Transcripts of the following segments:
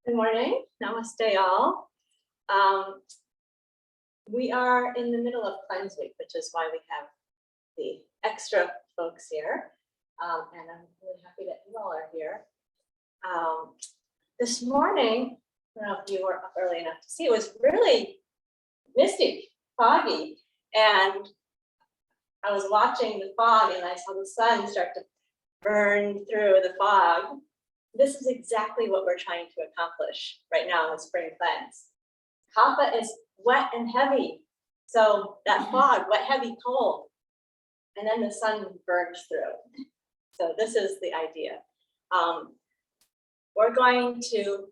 Good morning. Namaste, all. We are in the middle of Cleanse Week, which is why we have the extra folks here. And I'm really happy that you all are here. This morning, I don't know if you were up early enough to see, it was really misty, foggy. And I was watching the fog and I saw the sun start to burn through the fog. This is exactly what we're trying to accomplish right now in the spring cleanse. Kapha is wet and heavy. So that fog, wet, heavy, cold. And then the sun burns through. So this is the idea. We're going to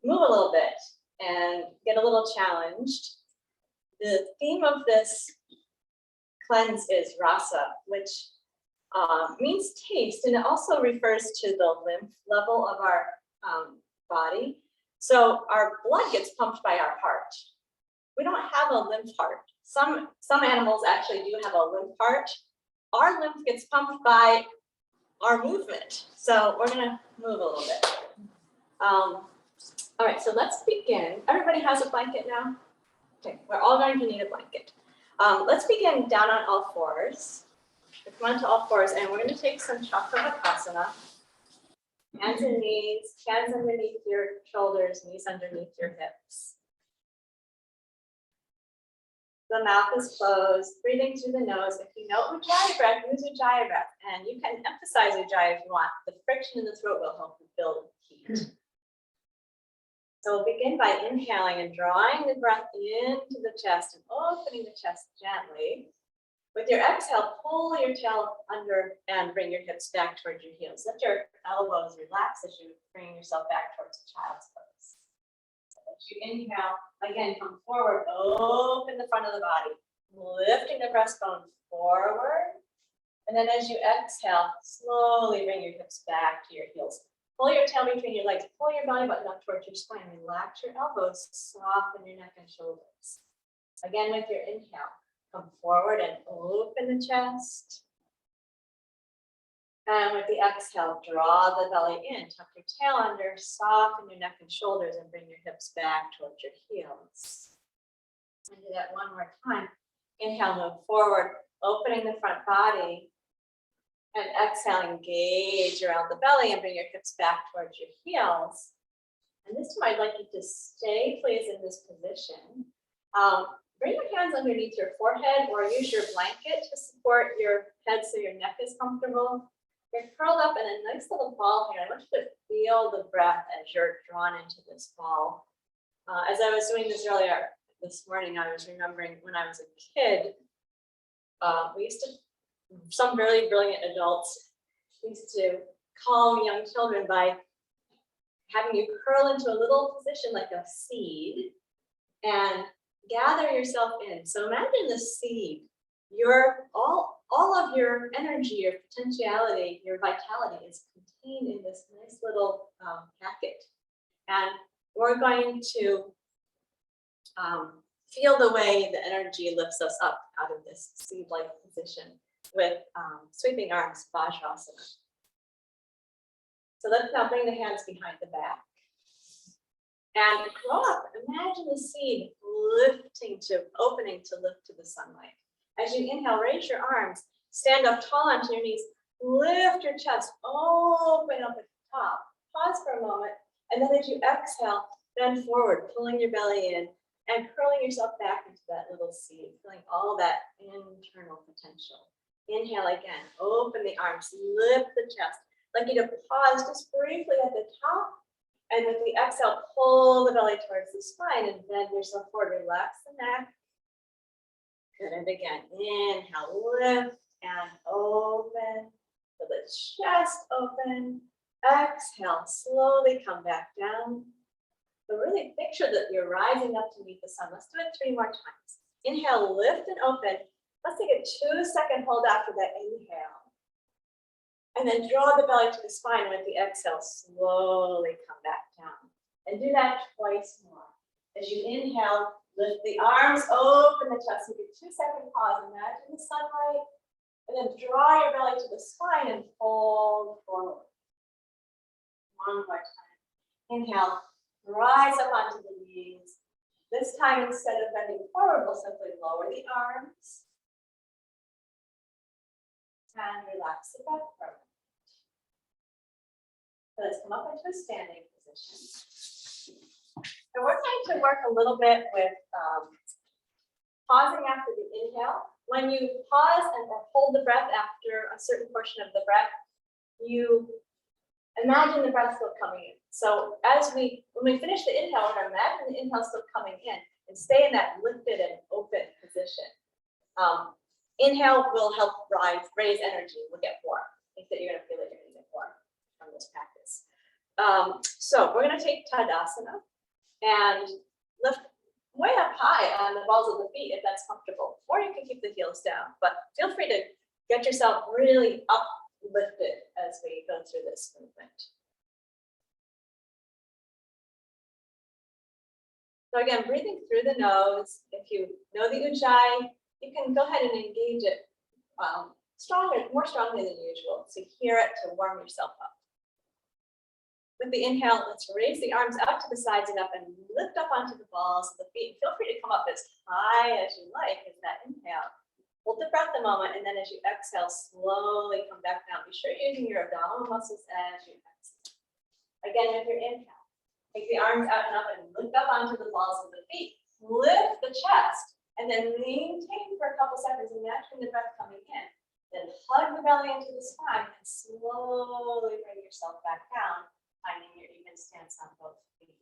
move a little bit and get a little challenged. The theme of this cleanse is rasa, which means taste, and it also refers to the lymph level of our body. So our blood gets pumped by our heart. We don't have a lymph heart. Some animals actually do have a lymph heart. Our lymph gets pumped by our movement. So we're gonna move a little bit. All right, so let's begin. Everybody has a blanket now? Okay, we're all going to need a blanket. Let's begin down on all fours. Come on to all fours, and we're going to take some Chakravakasana. Hands and knees, hands underneath your shoulders, knees underneath your hips. The mouth is closed, breathing through the nose. If you know Ujjayi breath, use Ujjayi breath. And you can emphasize Ujjayi if you want. The friction in the throat will help you build heat. So we'll begin by inhaling and drawing the breath into the chest and opening the chest gently. With your exhale, pull your tail under and bring your hips back towards your heels. Let your elbows relax as you bring yourself back towards a child's pose. So as you inhale, again, come forward, open the front of the body, lifting the breastbone forward. And then as you exhale, slowly bring your hips back to your heels. Pull your tail between your legs, pull your belly button up towards your spine, relax your elbows, soften your neck and shoulders. Again, with your inhale. Come forward and open the chest. And with the exhale, draw the belly in, tuck your tail under, soften your neck and shoulders, and bring your hips back towards your heels. And do that one more time. Inhale, move forward, opening the front body. And exhale, engage around the belly and bring your hips back towards your heels. And this time I'd like you to stay, please, in this position. Bring your hands underneath your forehead or use your blanket to support your head so your neck is comfortable. You're curled up in a nice little ball here. I want you to feel the breath as you're drawn into this ball. As I was doing this earlier this morning, I was remembering when I was a kid, we used to, some really brilliant adults used to calm young children by having you curl into a little position like a seed and gather yourself in. So imagine the seed. Your all of your energy, your potentiality, your vitality is contained in this nice little packet. And we're going to feel the way the energy lifts us up out of this seed-like position with sweeping arms, Vajrasana. So let's now bring the hands behind the back. And grow up. Imagine the seed lifting to, opening to lift to the sunlight. As you inhale, raise your arms, stand up tall onto your knees, lift your chest, open up at the top. Pause for a moment, and then as you exhale, bend forward, pulling your belly in and curling yourself back into that little seed, feeling all that internal potential. Inhale again, open the arms, lift the chest. I'd like you to pause just briefly at the top. And with the exhale, pull the belly towards the spine and bend yourself forward. Relax the neck. Good. And again, inhale, lift and open. Feel the chest open. Exhale, slowly come back down. So really picture that you're rising up to meet the sun. Let's do it 3 more times. Inhale, lift and open. Let's take a 2-second hold after that inhale. And then draw the belly to the spine. With the exhale, slowly come back down. And do that twice more. As you inhale, lift the arms, open the chest. Take a 2-second pause. Imagine the sunlight. And then draw your belly to the spine and fold forward. One more time. Inhale, rise up onto the knees. This time, instead of bending forward, we'll simply lower the arms and relax the breath for a moment. So let's come up into a standing position. And we're going to work a little bit with pausing after the inhale. When you pause or hold the breath after a certain portion of the breath, you imagine the breath still coming in. So when we finish the inhale, we're going to imagine the inhale still coming in and stay in that lifted and open position. Inhale will help raise energy. We'll get warm. I think that you're going to feel like you're going to get warm from this practice. So we're going to take Tadasana and lift way up high on the balls of the feet if that's comfortable, or you can keep the heels down, but feel free to get yourself really uplifted as we go through this movement. So again, breathing through the nose. If you know the Ujjayi, you can go ahead and engage it more strongly than usual, so hear it to warm yourself up. With the inhale, let's raise the arms out to the sides and up and lift up onto the balls of the feet. Feel free to come up as high as you like as that inhale. Hold the breath a moment, and then as you exhale, slowly come back down. Be sure you're using your abdominal muscles as you exhale. Again, with your inhale, take the arms out and up and lift up onto the balls of the feet. Lift the chest, and then maintain for a couple seconds, imagining the breath coming in. Then hug the belly into the spine and slowly bring yourself back down, finding your even stance on both feet.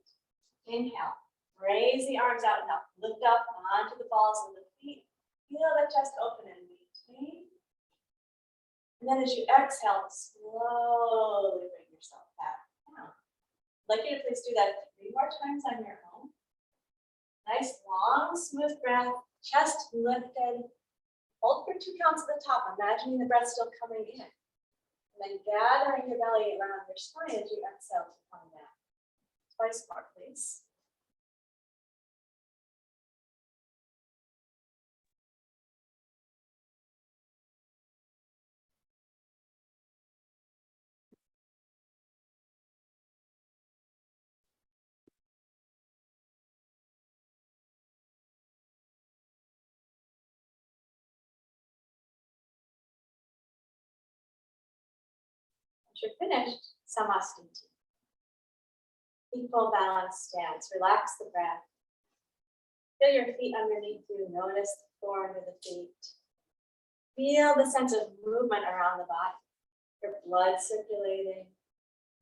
Inhale, raise the arms out and up, lift up onto the balls of the feet. Feel the chest open and maintain. And then as you exhale, slowly bring yourself back down. I'd like you to please do that 3 more times on your own. Nice, long, smooth breath, chest lifted. Hold for 2 counts at the top, imagining the breath still coming in. And then gathering your belly around your spine as you exhale to come down. Twice more, please. Once you're finished, Samasthiti. Equal balanced stance. Relax the breath. Feel your feet underneath you. Notice the floor under the feet. Feel the sense of movement around the body. Your blood circulating.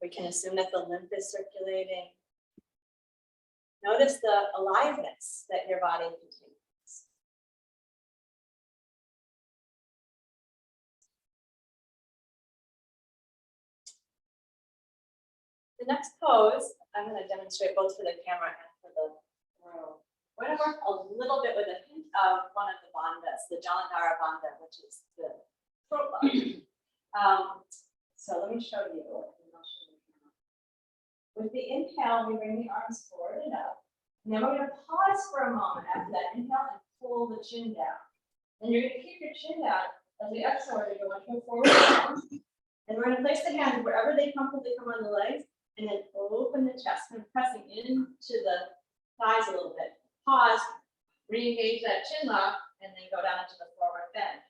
We can assume that the lymph is circulating. Notice the aliveness that your body contains. The next pose, I'm going to demonstrate both for the camera and for the room. We're going to work a little bit with a hint of one of the bandhas, the Jalandhara bandha, which is the throat lock. So let me show you. And I'll show you. With the inhale, we bring the arms forward and up. And then we're going to pause for a moment after that inhale and pull the chin down. And you're going to keep your chin down as we exhale. We're going to go forward down. And we're going to place the hands wherever they comfortably come on the legs. And then open the chest, and pressing into the thighs a little bit. Pause, re-engage that chin lock, and then go down into the forward bend.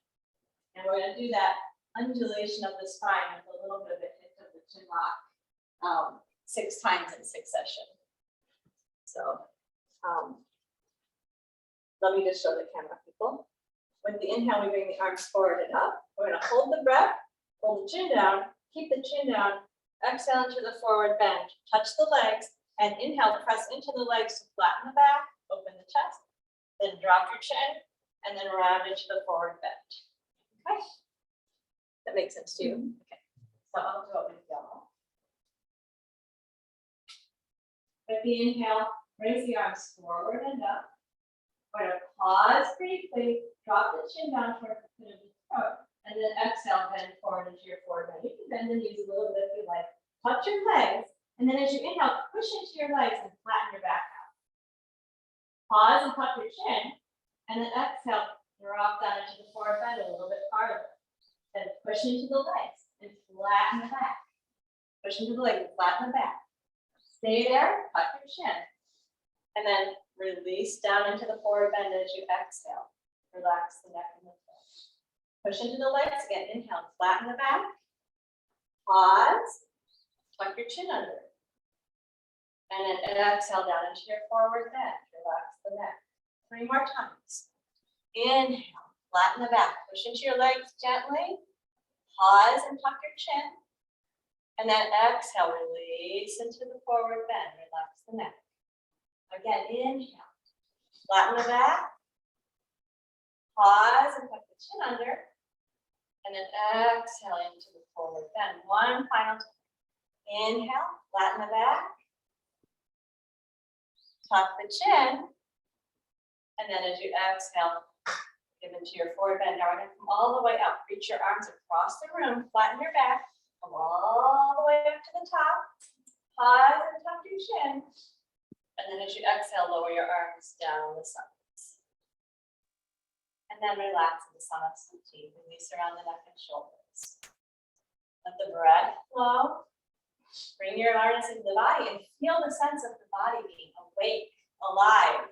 And we're going to do that undulation of the spine with a little bit of a hit of the chin lock 6 times in succession. So let me just show the camera, people. With the inhale, we bring the arms forward and up. We're going to hold the breath, hold the chin down, keep the chin down. Exhale into the forward bend, touch the legs, and inhale, press into the legs to flatten the back, open the chest, then drop your chin, and then round into the forward bend. Okay? That makes sense to you? Okay. So I'll do it with y'all. With the inhale, raise the arms forward and up. We're going to pause briefly, drop the chin down towards the pit of the throat. And then exhale, bend forward into your forward bend. You can bend and use a little bit if you like. Touch your legs, and then as you inhale, push into your legs and flatten your back out. Pause and tuck your chin, and then exhale, drop down into the forward bend a little bit farther. Then push into the legs and flatten the back. Push into the legs and flatten the back. Stay there, tuck your chin. And then release down into the forward bend as you exhale. Relax the neck and the throat. Push into the legs again. Inhale, flatten the back. Pause. Tuck your chin under. And then exhale down into your forward bend. Relax the neck. 3 more times. Inhale, flatten the back. Push into your legs gently. Pause and tuck your chin. And then exhale, release into the forward bend. Relax the neck. Again, inhale. Flatten the back. Pause and tuck the chin under. And then exhale into the forward bend. One final time. Inhale, flatten the back. Tuck the chin. And then as you exhale, give into your forward bend. Now we're going to come all the way up. Reach your arms across the room. Flatten your back. Come all the way up to the top. Pause and tuck your chin. And then as you exhale, lower your arms down the sides. And then relax in the Samasthiti. Release around the neck and shoulders. Let the breath flow. Bring your awareness into the body and feel the sense of the body being awake, alive,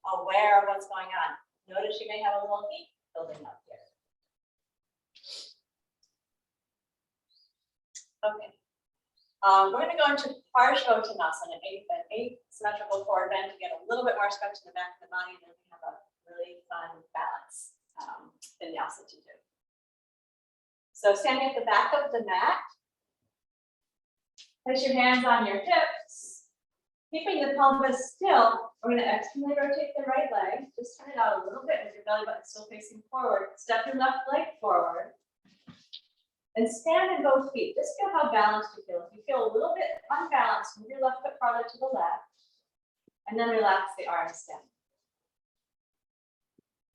aware of what's going on. Notice you may have a little heat building up here. Okay. We're going to go into Parsvottanasana, an asymmetrical forward bend to get a little bit more stretch in the back of the body, and then we have a really fun balance vinyasa to do. So standing at the back of the mat, place your hands on your hips, keeping the pelvis still. We're going to externally rotate the right leg, just turn it out a little bit with your belly button still facing forward. Step your left leg forward. And stand in both feet. Just feel how balanced you feel. If you feel a little bit unbalanced, move your left foot farther to the left. And then relax the arms down.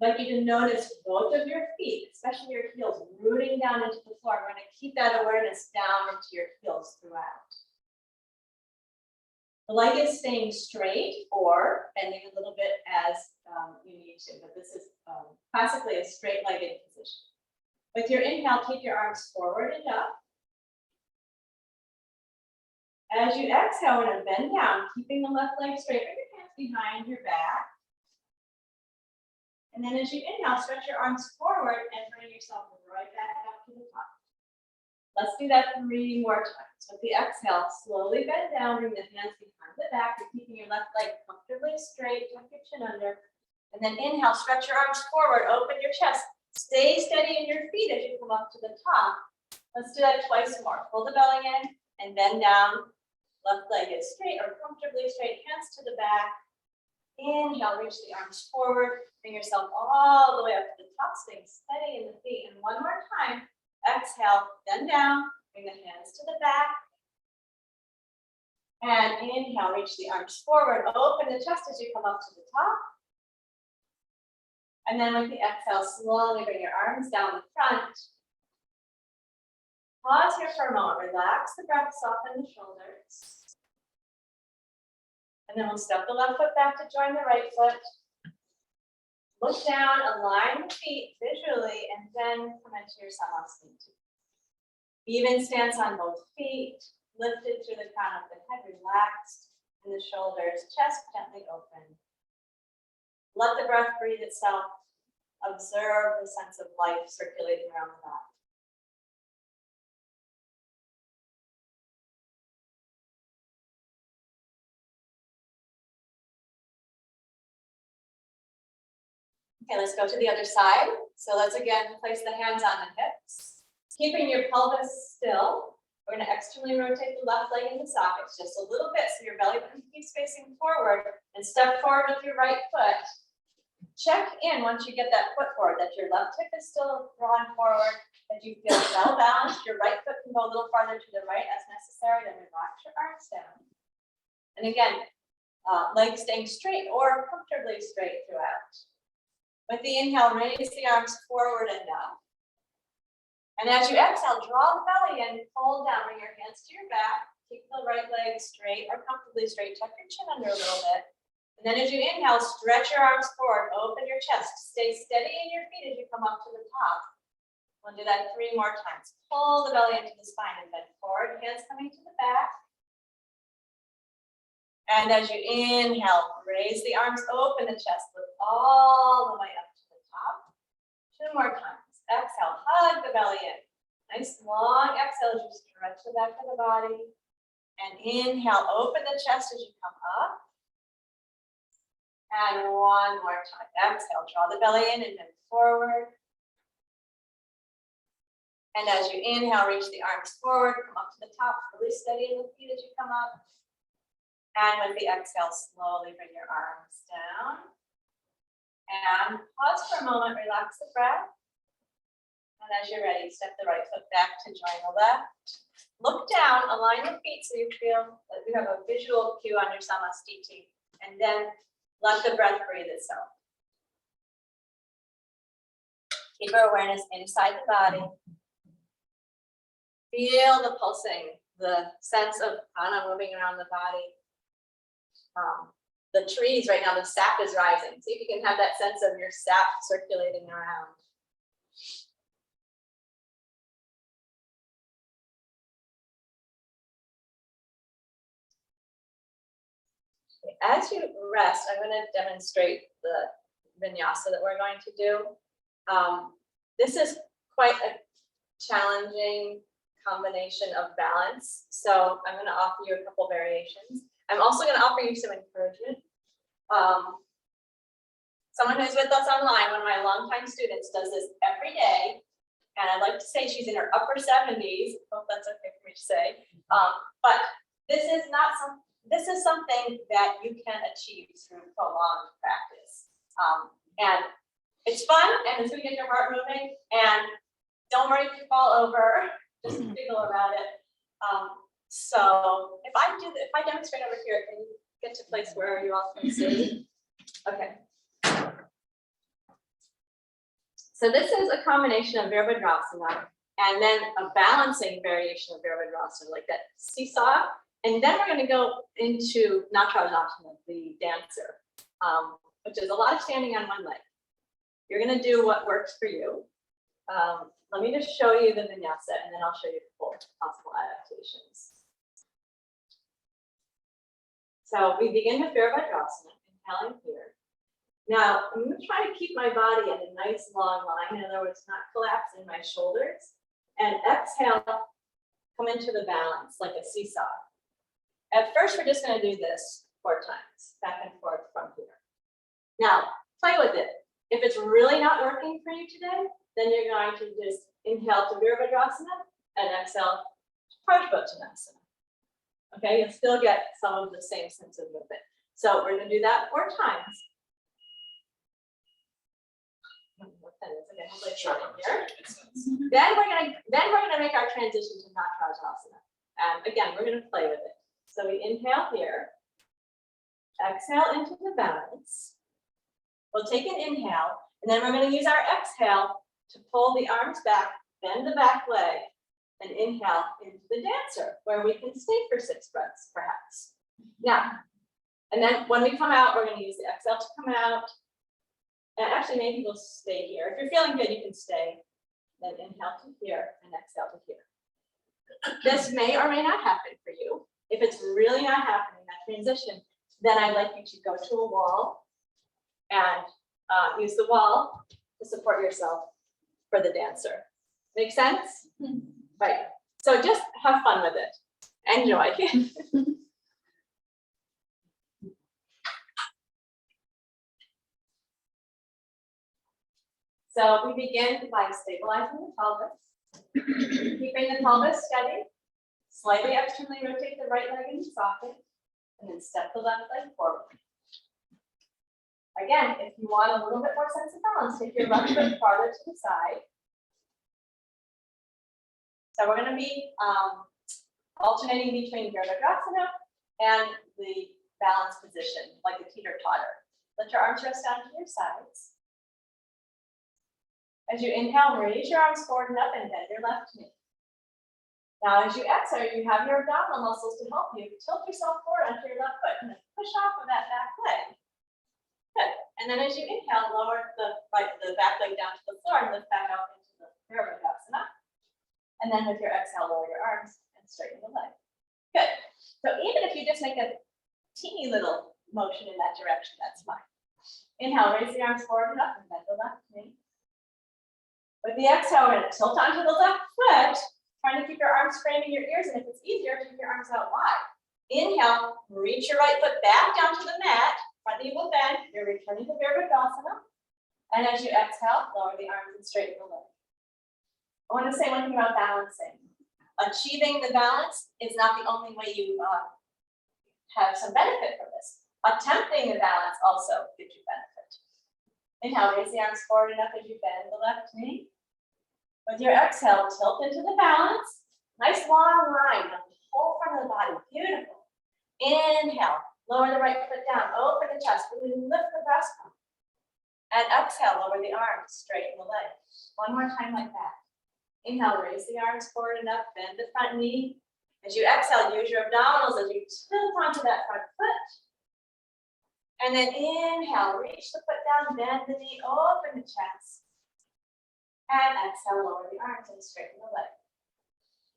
I'd like you to notice both of your feet, especially your heels, rooting down into the floor. We're going to keep that awareness down into your heels throughout. The leg is staying straight or bending a little bit as you need to, but this is classically a straight-legged position. With your inhale, take your arms forward and up. As you exhale, we're going to bend down, keeping the left leg straight. Bring your hands behind your back. And then as you inhale, stretch your arms forward and bring yourself right back up to the top. Let's do that 3 more times. With the exhale, slowly bend down, bring the hands behind the back. You're keeping your left leg comfortably straight, tuck your chin under. And then inhale, stretch your arms forward, open your chest. Stay steady in your feet as you come up to the top. Let's do that twice more. Pull the belly in and bend down. Left leg is straight or comfortably straight, hands to the back. Inhale, reach the arms forward. Bring yourself all the way up to the top, staying steady in the feet. And one more time. Exhale, bend down, bring the hands to the back. And inhale, reach the arms forward. Open the chest as you come up to the top. And then with the exhale, slowly bring your arms down the front. Pause here for a moment. Relax the breath, soften the shoulders. And then we'll step the left foot back to join the right foot. Look down, align the feet visually, and then come into your Samasthiti. Even stance on both feet, lifted through the crown of the head, relaxed in the shoulders, chest gently open. Let the breath breathe itself. Observe the sense of life circulating around the body. Okay, let's go to the other side. So let's again place the hands on the hips. Keeping your pelvis still, we're going to externally rotate the left leg in the sockets just a little bit so your belly button keeps facing forward, and step forward with your right foot. Check in once you get that foot forward, that your left hip is still drawn forward, that you feel well balanced. Your right foot can go a little farther to the right as necessary, then relax your arms down. And again, legs staying straight or comfortably straight throughout. With the inhale, raise the arms forward and down. And as you exhale, draw the belly in, fold down, bring your hands to your back, keep the right leg straight or comfortably straight, tuck your chin under a little bit. And then as you inhale, stretch your arms forward, open your chest, stay steady in your feet as you come up to the top. We'll do that 3 more times. Pull the belly into the spine and bend forward, hands coming to the back. And as you inhale, raise the arms, open the chest, lift all the way up to the top. 2 more times. Exhale, hug the belly in. Nice long exhale as you stretch the back of the body. And inhale, open the chest as you come up. And 1 more time. Exhale, draw the belly in and then forward. And as you inhale, reach the arms forward, come up to the top, really steady in the feet as you come up. And with the exhale, slowly bring your arms down. And pause for a moment, relax the breath. And as you're ready, step the right foot back to join the left. Look down, align the feet so you feel that you have a visual cue on your samastiti. And then let the breath breathe itself. Keep our awareness inside the body. Feel the pulsing, the sense of prana moving around the body. The trees right now, the sap is rising. See if you can have that sense of your sap circulating around. As you rest, I'm going to demonstrate the vinyasa that we're going to do. This is quite a challenging combination of balance. So I'm going to offer you a couple variations. I'm also going to offer you some encouragement. Someone who's with us online, one of my longtime students, does this every day. And I'd like to say she's in her upper 70s. Hope that's okay for me to say. But this is something that you can achieve through prolonged practice. And it's fun and it's going to get your heart moving. And don't worry if you fall over, just giggle about it. So if I demonstrate over here, can you get to a place where you all can see? Okay. So this is a combination of Virabhadrasana and then a balancing variation of Virabhadrasana, like that seesaw. And then we're going to go into Natarajasana, the dancer, which is a lot of standing on one leg. You're going to do what works for you. Let me just show you the vinyasa, and then I'll show you the full possible adaptations. So we begin with Virabhadrasana, inhaling here. Now, I'm going to try to keep my body in a nice long line, in other words, not collapse in my shoulders. And exhale, come into the balance like a seesaw. At first, we're just going to do this 4 times, back and forth from here. Now, play with it. If it's really not working for you today, then you're going to just inhale to Virabhadrasana and exhale to Prajnapanasana. Okay, you'll still get some of the same sense of movement. So we're going to do that 4 times. Then we're gonna make our transition to Natarajasana. And again, we're gonna play with it. So we inhale here, exhale into the balance. We'll take an inhale, and then we're gonna use our exhale to pull the arms back, bend the back leg, and inhale into the dancer, where we can stay for 6 breaths, perhaps. Now, and then when we come out, we're gonna use the exhale to come out. And actually, maybe we'll stay here. If you're feeling good, you can stay. Then inhale to here and exhale to here. This may or may not happen for you. If it's really not happening, that transition, then I'd like you to go to a wall and use the wall to support yourself for the dancer. Make sense? Right. So just have fun with it. Enjoy. So we begin by stabilizing the pelvis, keeping the pelvis steady, slightly externally rotate the right leg into socket, and then step the left leg forward. Again, if you want a little bit more sense of balance, take your left foot farther to the side. So we're going to be alternating between Virabhadrasana and the balance position, like a teeter-totter. Let your arms rest down to your sides. As you inhale, raise your arms forward and up and bend your left knee. Now, as you exhale, you have your abdominal muscles to help you. Tilt yourself forward onto your left foot and then push off of that back leg. Good. And then as you inhale, lower the back leg down to the floor and lift back up into the Virabhadrasana. And then with your exhale, lower your arms and straighten the leg. Good. So even if you just make a teeny little motion in that direction, that's fine. Inhale, raise the arms forward and up and bend the left knee. With the exhale, we're going to tilt onto the left foot, trying to keep your arms framing your ears, and if it's easier, keep your arms out wide. Inhale, reach your right foot back down to the mat, front knee will bend, you're returning to Virabhadasana. And as you exhale, lower the arms and straighten the leg. I want to say one thing about balancing. Achieving the balance is not the only way you have some benefit from this. Attempting the balance also gives you benefit. Inhale, raise the arms forward and up as you bend the left knee. With your exhale, tilt into the balance. Nice long line down the whole front of the body. Beautiful. Inhale, lower the right foot down, open the chest, really lift the breastbone. And exhale, lower the arms, straighten the leg. One more time like that. Inhale, raise the arms forward and up, bend the front knee. As you exhale, use your abdominals as you tilt onto that front foot. And then inhale, reach the foot down, bend the knee, open the chest. And exhale, lower the arms and straighten the leg.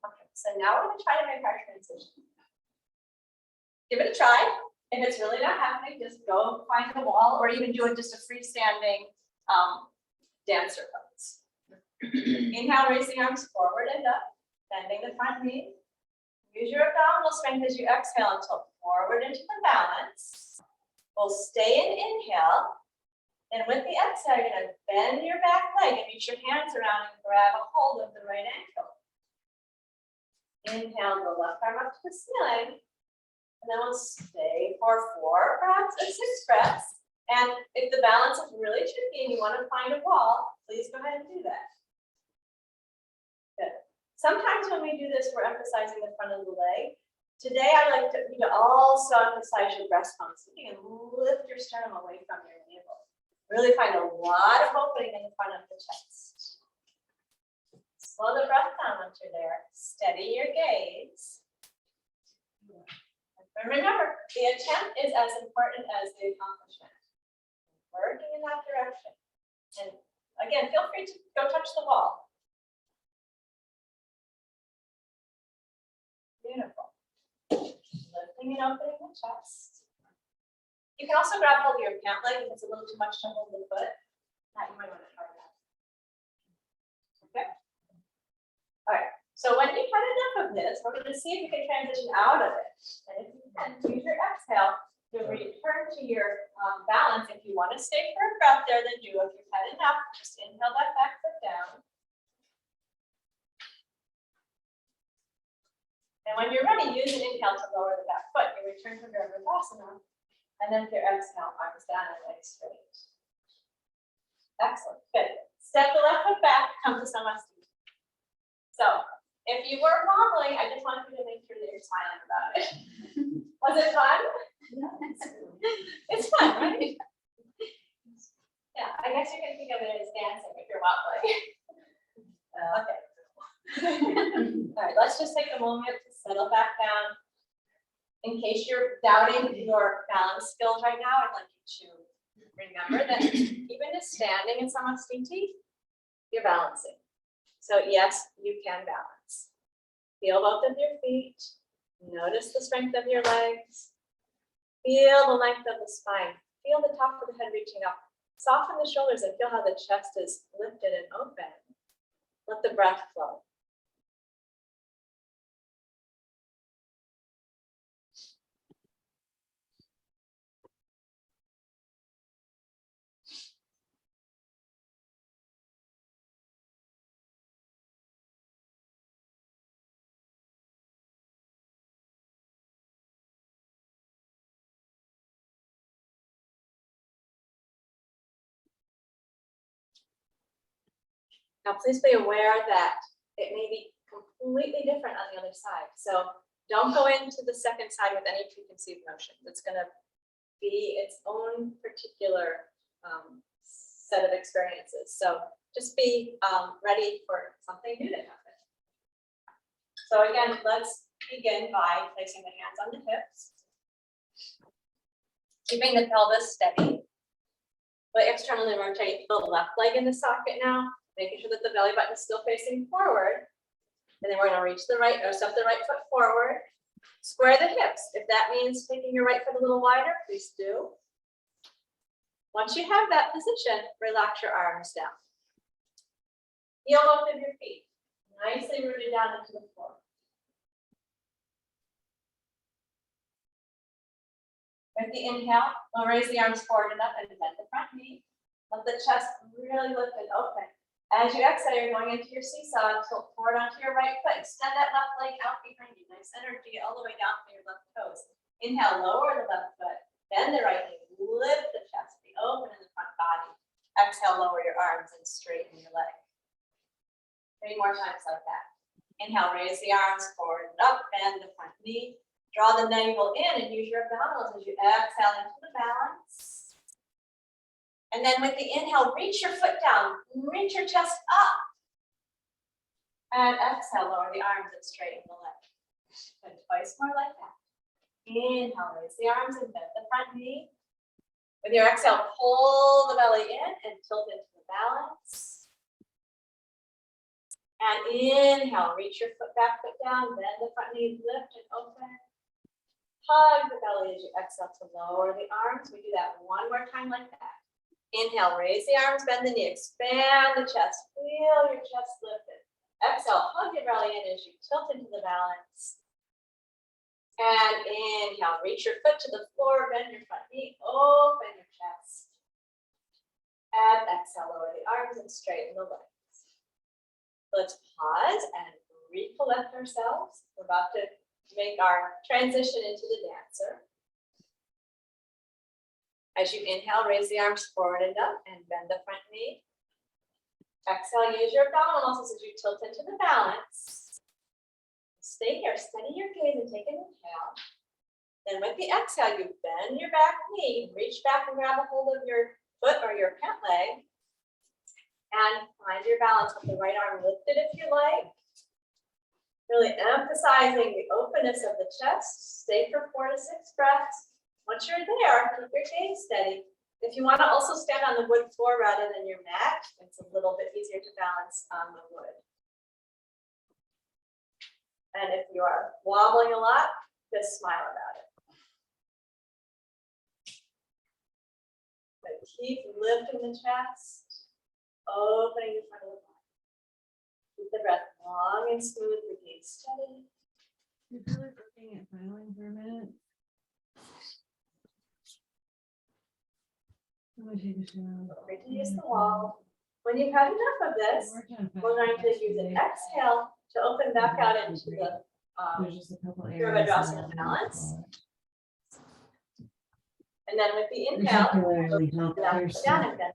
Okay, so now we're going to try to make our transition. Give it a try. If it's really not happening, just go find the wall or even do it just a freestanding dancer pose. Inhale, raise the arms forward and up, bending the front knee. Use your abdominal strength as you exhale and tilt forward into the balance. We'll stay in inhale. And with the exhale, you're going to bend your back leg and reach your hands around and grab a hold of the right ankle. Inhale, the left arm up to the ceiling. And then we'll stay for 4 breaths or 6 breaths. And if the balance is really tricky and you want to find a wall, please go ahead and do that. Good. Sometimes when we do this, we're emphasizing the front of the leg. Today, I'd like you to also emphasize your breastbone. So you can lift your sternum away from your navel. Really find a lot of opening in the front of the chest. Slow the breath down once you're there. Steady your gaze. And remember, the attempt is as important as the accomplishment. Working in that direction. And again, feel free to go touch the wall. Beautiful. Lifting and opening the chest. You can also grab hold of your pant leg if it's a little too much to hold the foot. That you might want to try that. Okay. All right. So when you've had enough of this, we're going to see if you can transition out of it. And if you can, use your exhale to return to your balance. If you want to stay for a breath there, then do. If you've had enough, just inhale that back foot down. And when you're ready, use an inhale to lower the back foot. You return to Virabhadasana. And then with your exhale, arms down and legs straight. Excellent. Good. Step the left foot back, come to Samasthiti. So, if you were wobbling, I just wanted you to make sure that you're smiling about it. Was it fun? It's fun, right? Yeah, I guess you can think of it as dancing if you're wobbling. Okay. All right, let's just take a moment to settle back down. In case you're doubting your balance skills right now, I'd like you to remember that even just standing in Samasthiti, you're balancing. So yes, you can balance. Feel both of your feet. Notice the strength of your legs. Feel the length of the spine. Feel the top of the head reaching up. Soften the shoulders and feel how the chest is lifted and open. Let the breath flow. Now, please be aware that it may be completely different on the other side. So don't go into the second side with any preconceived notions. It's going to be its own particular set of experiences. So just be ready for something new to happen. So again, let's begin by placing the hands on the hips. Keeping the pelvis steady. But externally rotate the left leg in the socket now. Making sure that the belly button is still facing forward. And then we're going to reach the right, or step the right foot forward. Square the hips. If that means taking your right foot a little wider, please do. Once you have that position, relax your arms down. Heel open your feet, nicely rooted down into the floor. With the inhale, we'll raise the arms forward and up and bend the front knee. Let the chest really lift and open. As you exhale, you're going into your seesaw, tilt forward onto your right foot. Extend that left leg out behind you. Nice energy all the way down to your left toes. Inhale, lower the left foot. Bend the right knee. Lift the chest. Be open in the front body. Exhale, lower your arms and straighten your leg. 3 more times like that. Inhale, raise the arms forward and up, bend the front knee. Draw the navel in and use your abdominals as you exhale into the balance. And then with the inhale, reach your foot down, reach your chest up. And exhale, lower the arms and straighten the leg. And twice more like that. Inhale, raise the arms and bend the front knee. With your exhale, pull the belly in and tilt into the balance. And inhale, reach your foot back, foot down, bend the front knee, lift and open. Hug the belly as you exhale to lower the arms. We do that 1 more time like that. Inhale, raise the arms, bend the knee, expand the chest, feel your chest lifted. Exhale, hug your belly in as you tilt into the balance. And inhale, reach your foot to the floor, bend your front knee, open your chest. And exhale, lower the arms and straighten the legs. Let's pause and recollect ourselves. We're about to make our transition into the dancer. As you inhale, raise the arms forward and up and bend the front knee. Exhale, use your abdominal muscles as you tilt into the balance. Stay here, steady your gaze and take an inhale. Then with the exhale, you bend your back knee, reach back and grab a hold of your foot or your pant leg. And find your balance with the right arm lifted if you like. Really emphasizing the openness of the chest. Stay for 4 to 6 breaths. Once you're there, keep your gaze steady. If you want to also stand on the wood floor rather than your mat, it's a little bit easier to balance on the wood. And if you are wobbling a lot, just smile about it. But keep lifting the chest. Opening the front of the body. Keep the breath long and smooth, the gaze steady. You're really looking at filing for a minute. I'm gonna take a shower. Free to use the wall. When you've had enough of this, we're going to use an exhale to open back out into the There's just a couple Virabhadrasana balance. And then with the inhale, particularly help down and bend.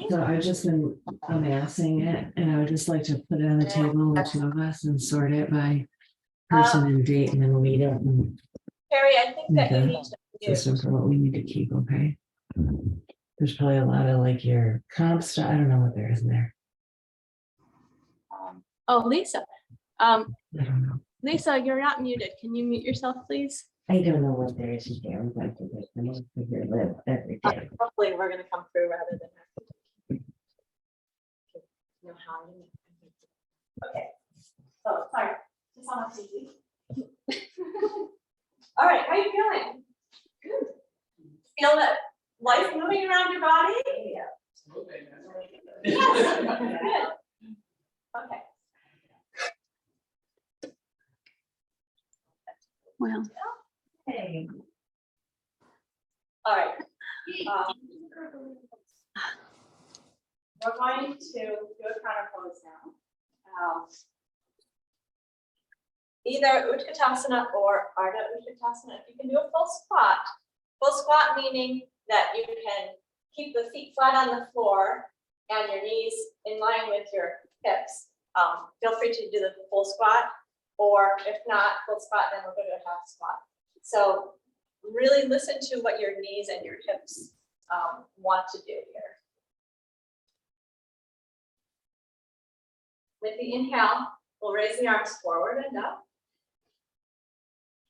So I've just been amassing it, and I would just like to put it on the table with 2 of us and sort it by person and date, and then we'll meet it and Carrie, I think that you Okay. need to do. system for what we need to keep, okay? There's probably a lot of like your comp stuff. I don't know what there is in there. Oh, Lisa. I don't know. Lisa, you're not muted. Can you mute yourself, please? I don't know what there is in there. I'm going to like, I'm gonna figure it out every day. Hopefully we're going to come through rather than have to. Know how you make it. Okay. So sorry, just on my TV. All right, how are you feeling? Good. Feel that life moving around your body? Yeah. Yes. Good. Okay. Well, Hey. All right. We're going to do a counter pose now. Either Utkatasana or Ardha Utkatasana. If you can do a full squat meaning that you can keep the feet flat on the floor and your knees in line with your hips. Feel free to do the full squat, or if not full squat, then we'll go to a half squat. So really listen to what your knees and your hips want to do here. With the inhale, we'll raise the arms forward and up.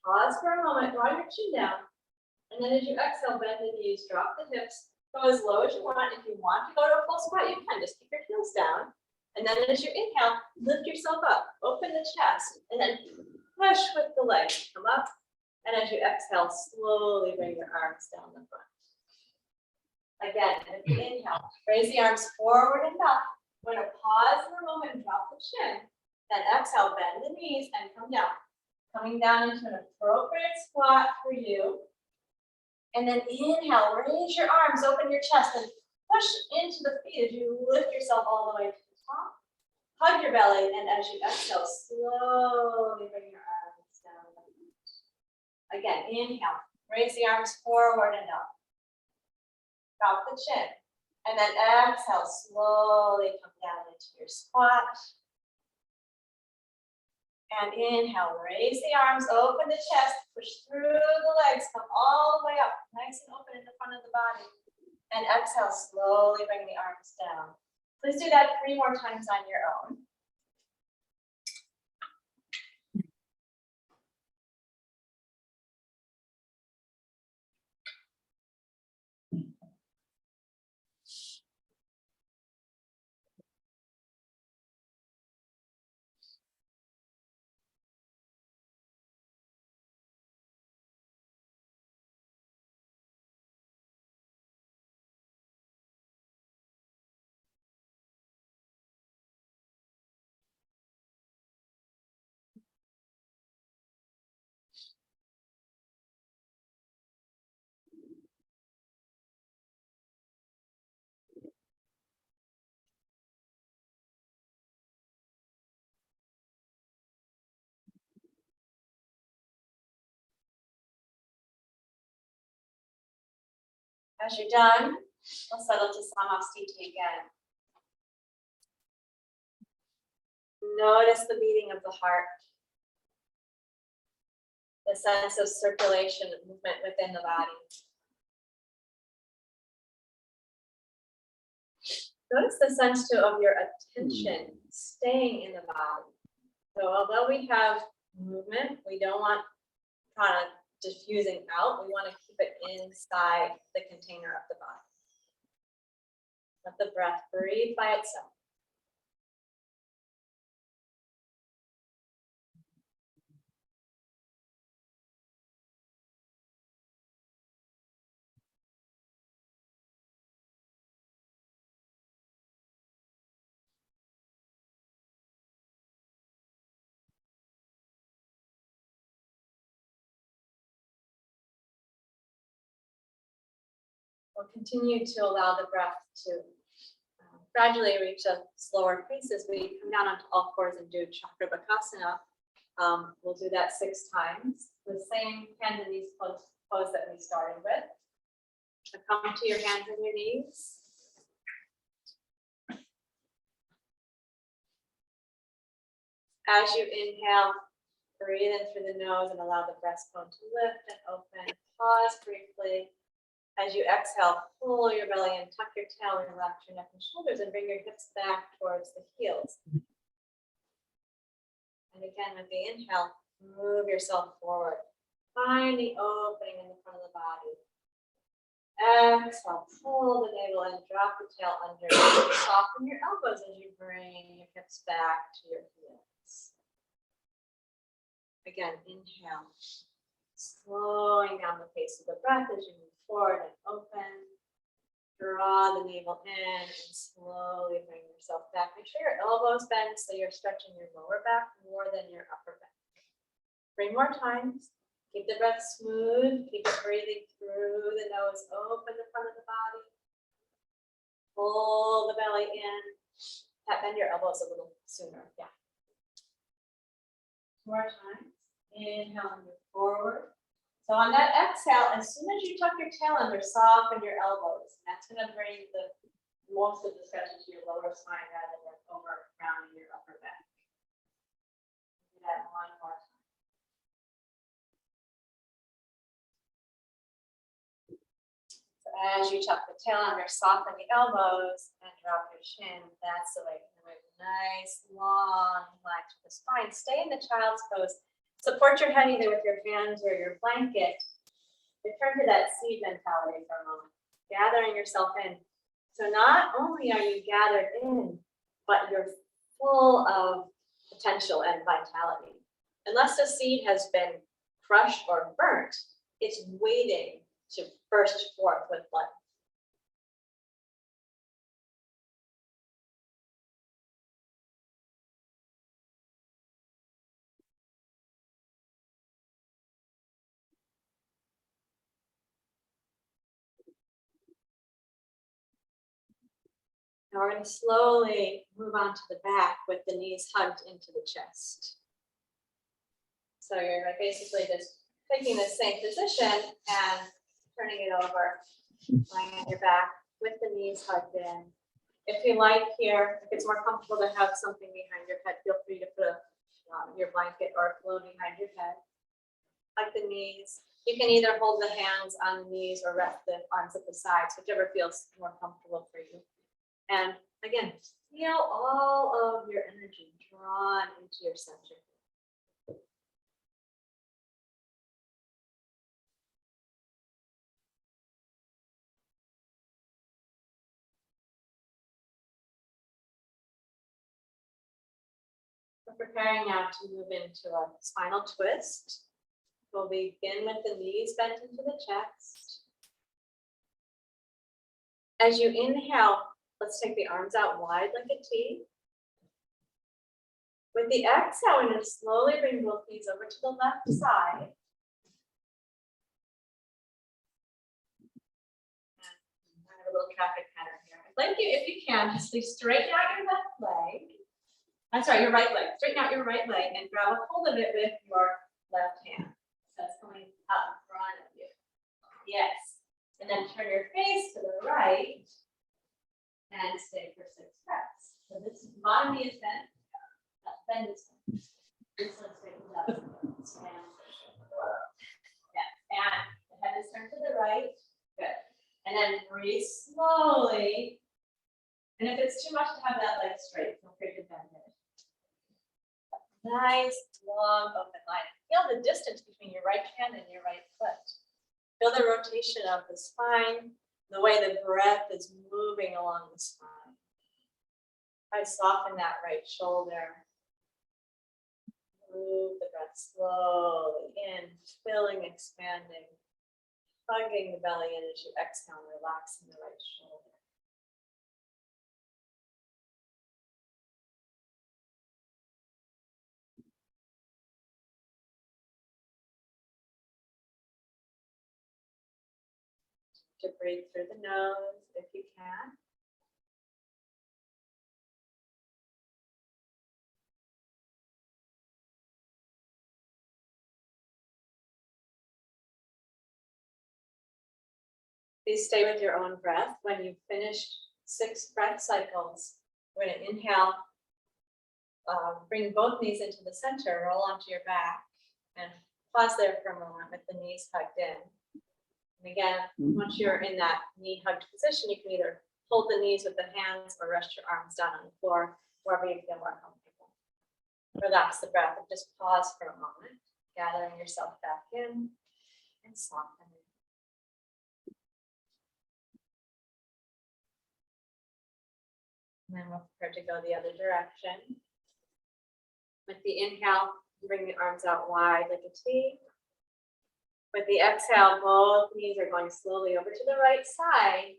Pause for a moment, draw your chin down. And then as you exhale, bend the knees, drop the hips, go as low as you want. If you want to go to a full squat, you can just keep your heels down. And then as you inhale, lift yourself up, open the chest, and then push with the legs. Come up And as you exhale, slowly bring your arms down the front. Again, and inhale, raise the arms forward and up. We're gonna pause for a moment and drop the chin. Then exhale, bend the knees and come down. Coming down into an appropriate squat for you. And then inhale, raise your arms, open your chest, and push into the feet as you lift yourself all the way to the top. Hug your belly, and as you exhale, slowly bring your arms down. Again, inhale, raise the arms forward and up. Drop the chin. And then exhale, slowly come down into your squat. And inhale, raise the arms, open the chest, push through the legs, come all the way up, nice and open in the front of the body. And exhale, slowly bring the arms down. Please do that 3 more times on your own. As you're done, we'll settle to Samasthiti again. Notice the beating of the heart, the sense of circulation and movement within the body. Notice the sense too of your attention staying in the body. So although we have movement, we don't want prana diffusing out. We want to keep it inside the container of the body. Let the breath breathe by itself. We'll continue to allow the breath to gradually reach a slower pace as we come down onto all fours and do Chakrabakasana. We'll do that 6 times. The same hands and knees pose that we started with. So come to your hands and your knees. As you inhale, breathe in through the nose and allow the breastbone to lift and open. Pause briefly. As you exhale, pull your belly in, tuck your tail and relax your neck and shoulders and bring your hips back towards the heels. And again, with the inhale, move yourself forward. Find the opening in the front of the body. Exhale, pull the navel in, drop the tail under. Soften your elbows as you bring your hips back to your heels. Again, inhale. Slowing down the pace of the breath as you move forward and open. Draw the navel in and slowly bring yourself back. Make sure your elbows bend so you're stretching your lower back more than your upper back. 3 more times. Keep the breath smooth. Keep it breathing through the nose. Open the front of the body. Pull the belly in. Bend your elbows a little sooner. Yeah. 2 more times. Inhale and move forward. So on that exhale, as soon as you tuck your tail under, soften your elbows. That's going to bring the most of the stretch to your lower spine rather than over rounding your upper back. Do that 1 more time. So as you tuck the tail under, soften the elbows and drop your chin. That's the way. Nice, long line to the spine. Stay in the child's pose. Support your head either with your hands or your blanket. Return to that seed mentality for a moment, gathering yourself in. So not only are you gathered in, but you're full of potential and vitality. Unless the seed has been crushed or burnt. It's waiting to burst forth with life. Now we're going to slowly move on to the back with the knees hugged into the chest. So you're basically just taking the same position and turning it over, lying on your back with the knees hugged in. If you like here, if it's more comfortable to have something behind your head, feel free to put your blanket or a pillow behind your head. Hug the knees. You can either hold the hands on the knees or rest the arms at the sides, whichever feels more comfortable for you. And again, feel all of your energy drawn into your center. We're preparing now to move into a spinal twist. We'll begin with the knees bent into the chest. As you inhale, let's take the arms out wide like a T. With the exhale, we're going to slowly bring both knees over to the left side. I have a little traffic pattern here. I'd like you, if you can, just please straighten out your left leg. I'm sorry, your right leg. Straighten out your right leg and grab a hold of it with your left hand. So it's going up in front of you. Yes. And then turn your face to the right and stay for 6 breaths. So this bottom knee is bent. Bend this one. This one straightens up. Yeah. And the head is turned to the right. Good. And then breathe slowly. And if it's too much to have that leg straight, feel free to bend it. Nice, long, open line. Feel the distance between your right hand and your right foot. Feel the rotation of the spine, the way the breath is moving along the spine. Try to soften that right shoulder. Move the breath slowly in, filling, expanding, hugging the belly in as you exhale, relaxing the right shoulder. To breathe through the nose if you can. Please stay with your own breath. When you've finished 6 breath cycles, we're going to inhale, bring both knees into the center, roll onto your back, and pause there for a moment with the knees hugged in. And again, once you're in that knee hugged position, you can either hold the knees with the hands or rest your arms down on the floor, wherever you feel more comfortable. Relax the breath and just pause for a moment, gathering yourself back in and softening. And then we'll prepare to go the other direction. With the inhale, bring the arms out wide like a T. With the exhale, both knees are going slowly over to the right side.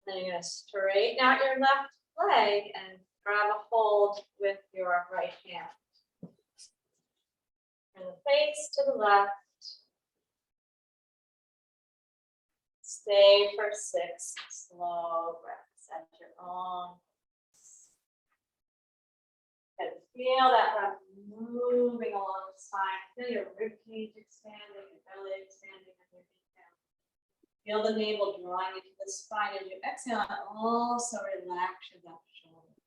Then you're going to straighten out your left leg and grab a hold with your right hand. Turn the face to the left. Stay for 6 slow breaths at your own. And feel that breath moving along the spine. Feel your rib cage expanding, your belly expanding, and your inhale. Feel the navel drawing into the spine as you exhale, and also relax your left shoulder.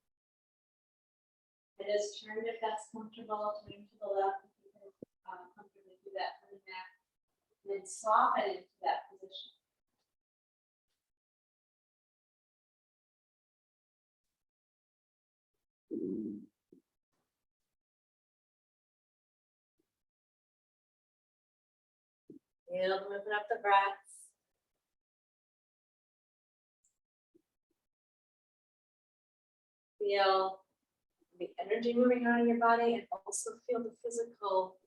And just turn if that's comfortable, turn to the left if you can comfortably do that for the neck. And then soften into that position. Feel the movement of the breath. Feel the energy moving out of your body and also feel the physical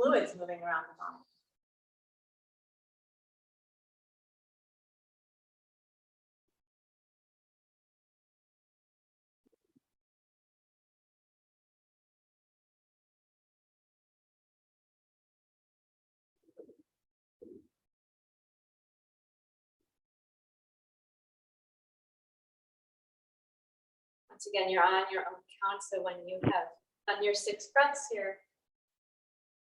fluids moving around the body. Once again, you're on your own count. So when you have done your 6 breaths here,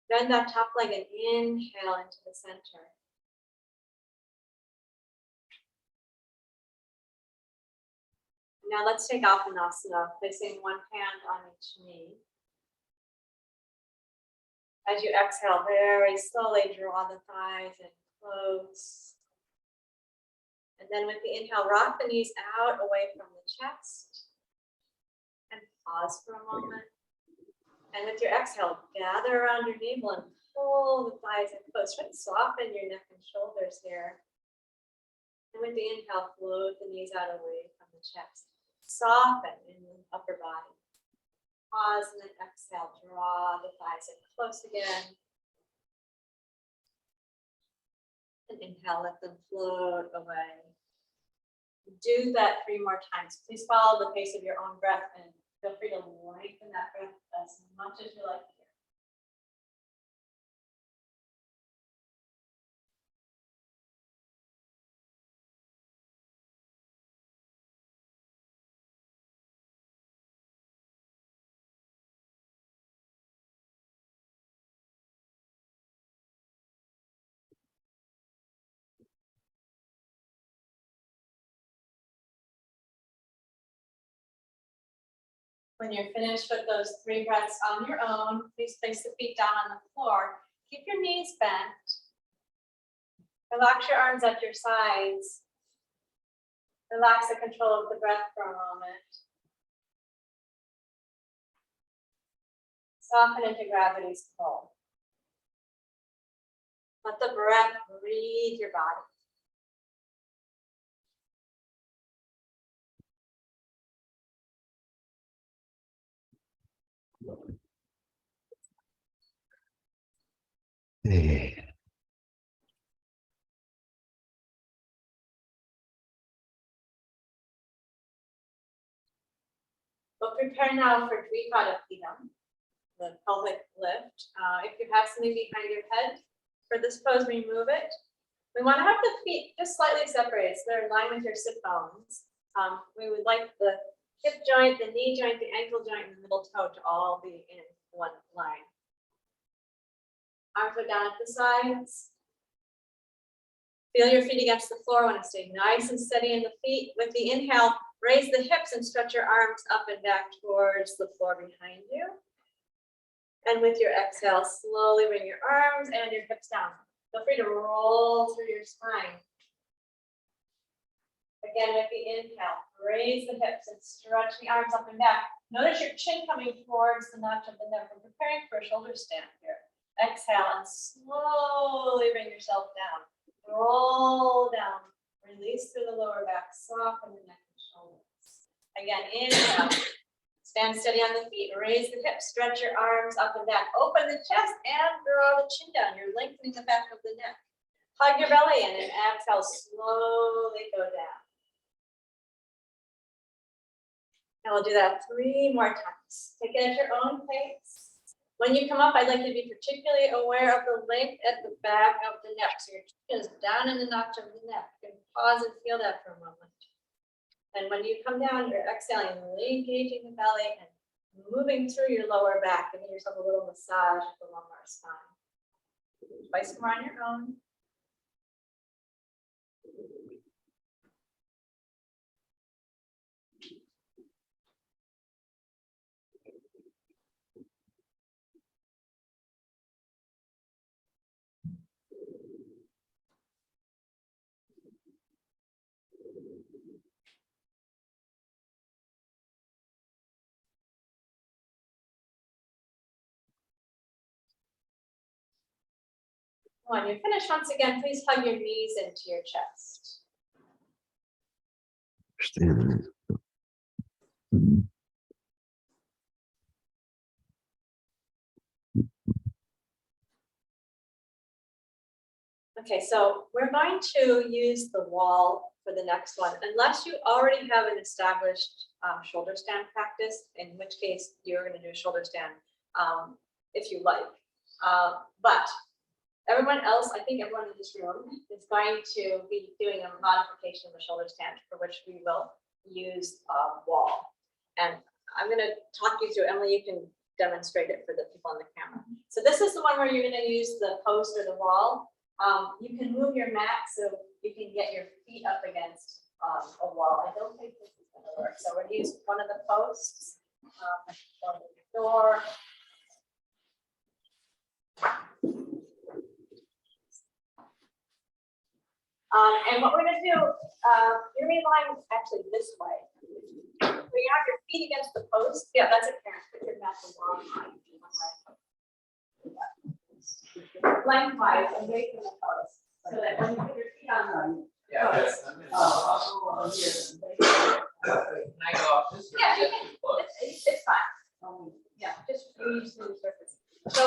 bend that top leg and inhale into the center. Now let's take Alpanasana, placing one hand on each knee. As you exhale, very slowly draw the thighs in close. And then with the inhale, rock the knees out away from the chest. And pause for a moment. And with your exhale, gather around your navel and pull the thighs in close. Try to soften your neck and shoulders here. And with the inhale, float the knees out away from the chest. Soften in the upper body. Pause and then exhale, draw the thighs in close again. And inhale, let them float away. Do that 3 more times. Please follow the pace of your own breath and feel free to lengthen that breath as much as you like here. When you're finished with those 3 breaths on your own, please place the feet down on the floor. Keep your knees bent. Relax your arms at your sides. Relax the control of the breath for a moment. Soften into gravity's pull. Let the breath breathe your body. We'll prepare now for Dvipadapidam, the pelvic lift. If you have something behind your head, for this pose, remove it. We want to have the feet just slightly separated, so they're in line with your sit bones. We would like the hip joint, the knee joint, the ankle joint, and the middle toe to all be in one line. Arms are down at the sides. Feel your feet against the floor. Want to stay nice and steady in the feet. With the inhale, raise the hips and stretch your arms up and back towards the floor behind you. And with your exhale, slowly bring your arms and your hips down. Feel free to roll through your spine. Again, with the inhale, raise the hips and stretch the arms up and back. Notice your chin coming towards the notch of the neck. We're preparing for a shoulder stand here. Exhale and slowly bring yourself down. Roll down. Release through the lower back. Soften the neck and shoulders. Again, inhale. Stand steady on the feet. Raise the hips. Stretch your arms up and back. Open the chest and draw the chin down. You're lengthening the back of the neck. Hug your belly in and exhale. Slowly go down. Now we'll do that 3 more times. Take it at your own pace. When you come up, I'd like you to be particularly aware of the length at the back of the neck. So your chin is down in the notch of the neck. You can pause and feel that for a moment. And when you come down, you're exhaling, really engaging the belly and moving through your lower back, giving yourself a little massage of the lumbar spine. Twice more on your own. When you're finished, once again, please hug your knees into your chest. Okay, so we're going to use the wall for the next one, unless you already have an established shoulder stand practice, in which case you're going to do a shoulder stand if you like. But everyone else, I think everyone in this room is going to be doing a modification of the shoulder stand for which we will use a wall. And I'm going to talk you through, Emily, you can demonstrate it for the people on the camera. So this is the one where you're going to use the post or the wall. You can move your mat so you can get your feet up against a wall. I don't think this is going to work. So we're going to use one of the posts on the door. And what we're going to do, you're going to line actually this way. So you have your feet against the post. Yeah, that's a parent. Put your mat the wrong way. Lengthwise away from the post, so that when you put your feet on the post. Can I go off this? Yeah, you can. It's fine. Yeah, just use the surface. So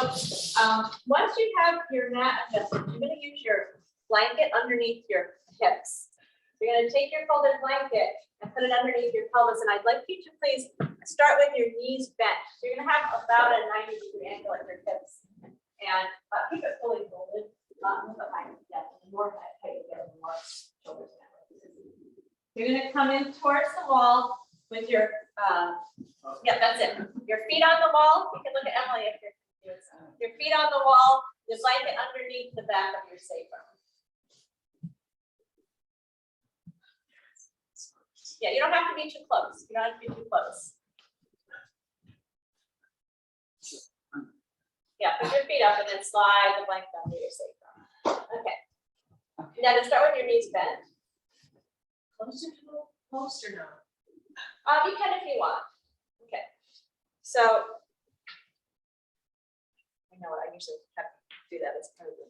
once you have your mat adjusted, you're going to use your blanket underneath your hips. You're going to take your folded blanket and put it underneath your pelvis. And I'd like you to please start with your knees bent. So you're going to have about a 90-degree angle at your hips. And keep it fully folded. Behind, yeah, the more height you get, the more shoulders down. You're going to come in towards the wall with your, yeah, that's it. Your feet on the wall. You can look at Emily if you're doing so. Your feet on the wall, your blanket underneath the back of your sacrum. Yeah, you don't have to be too close. You don't have to be too close. Yeah, put your feet up and then slide the blanket under your sacrum. Okay. Now to start with your knees bent. Closer to the post or no? You can if you want. Okay. So I know what I usually have to do that as part of the.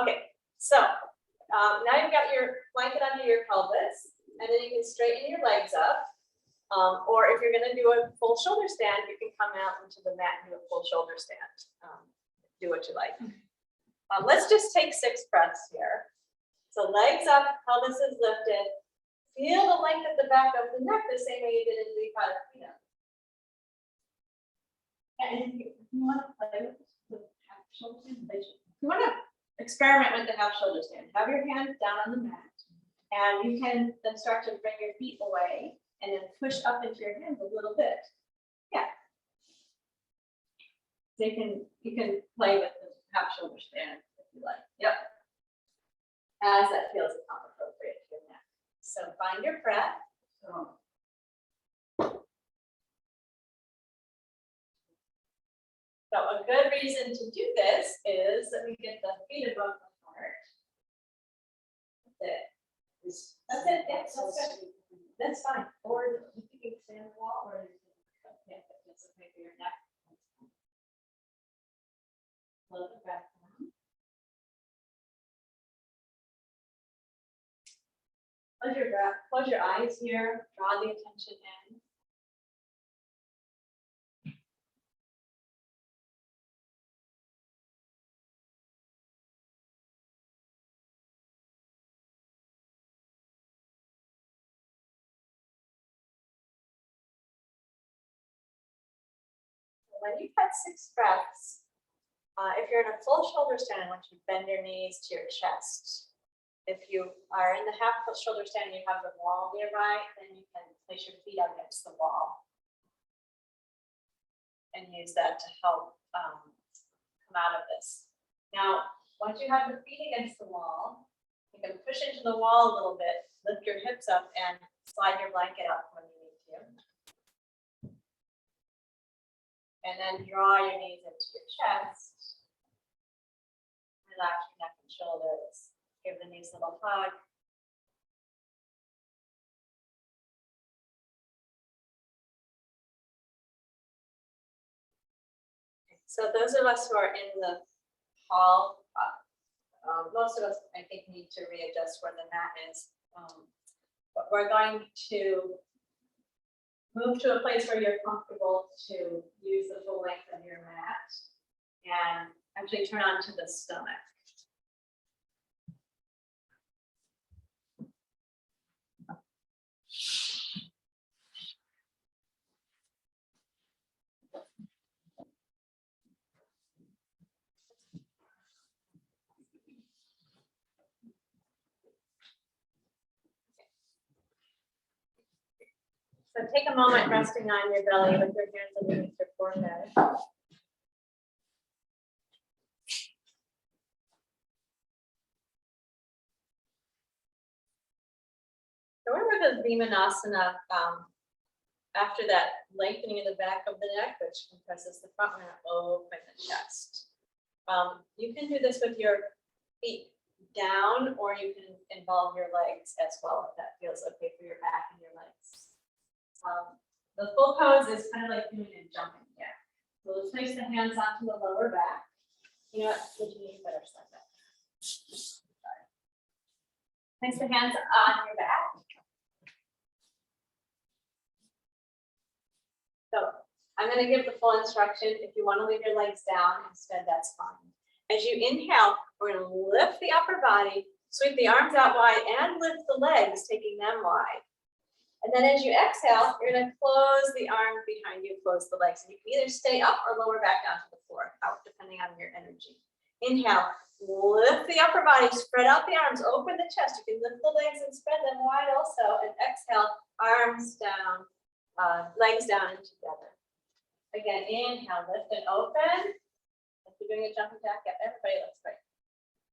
Okay, so now you've got your blanket under your pelvis, and then you can straighten your legs up. Or if you're going to do a full shoulder stand, you can come out into the mat and do a full shoulder stand. Do what you like. Let's just take 6 breaths here. So legs up, pelvis is lifted. Feel the length of the back of the neck the same way you did in Viniyoga. And if you want to play with half shoulder stand, you want to experiment with the half shoulder stand. Have your hands down on the mat, and you can then start to bring your feet away. And then push up into your hands a little bit. Yeah. So you can play with the half shoulder stand if you like. Yep. As that feels appropriate to your neck. So find your breath. So a good reason to do this is that we get the feet above the heart. That's it. That's it. Yeah, that's good. That's fine. Or you can stand the wall, or yeah, that's okay for your neck. Slow the breath down. Close your breath. Close your eyes here. Draw the attention in. When you've had 6 breaths, if you're in a full shoulder stand, I want you to bend your knees to your chest. If you are in the half shoulder stand, you have the wall nearby, then you can place your feet against the wall and use that to help come out of this. Now, once you have the feet against the wall, you can push into the wall a little bit, lift your hips up, and slide your blanket up when you need to. And then draw your knees into your chest. Relax your neck and shoulders. Give the knees a little hug. So those of us who are in the hall, most of us, I think, need to readjust where the mat is. But we're going to move to a place where you're comfortable to use the full length of your mat and actually turn onto the stomach. take a moment resting on your belly with your hands underneath your forehead. So we're with a Vimanasana. After that lengthening in the back of the neck, which compresses the front, we're gonna open the chest. You can do this with your feet down, or you can involve your legs as well, if that feels okay for your back and your legs. The full pose is kind of like doing a jumping jack. So let's place the hands onto the lower back. You know what, would you need better start that? Sorry. Place the hands on your back. So I'm going to give the full instruction. If you want to leave your legs down instead, that's fine. As you inhale, we're going to lift the upper body, sweep the arms out wide, and lift the legs, taking them wide. And then as you exhale, you're going to close the arms behind you, close the legs. And you can either stay up or lower back down to the floor, out, depending on your energy. Inhale, lift the upper body, spread out the arms, open the chest. You can lift the legs and spread them wide also. And exhale, arms down. Legs down and together. Again, inhale, lift and open. If you're doing a jumping jack, yep, everybody looks great.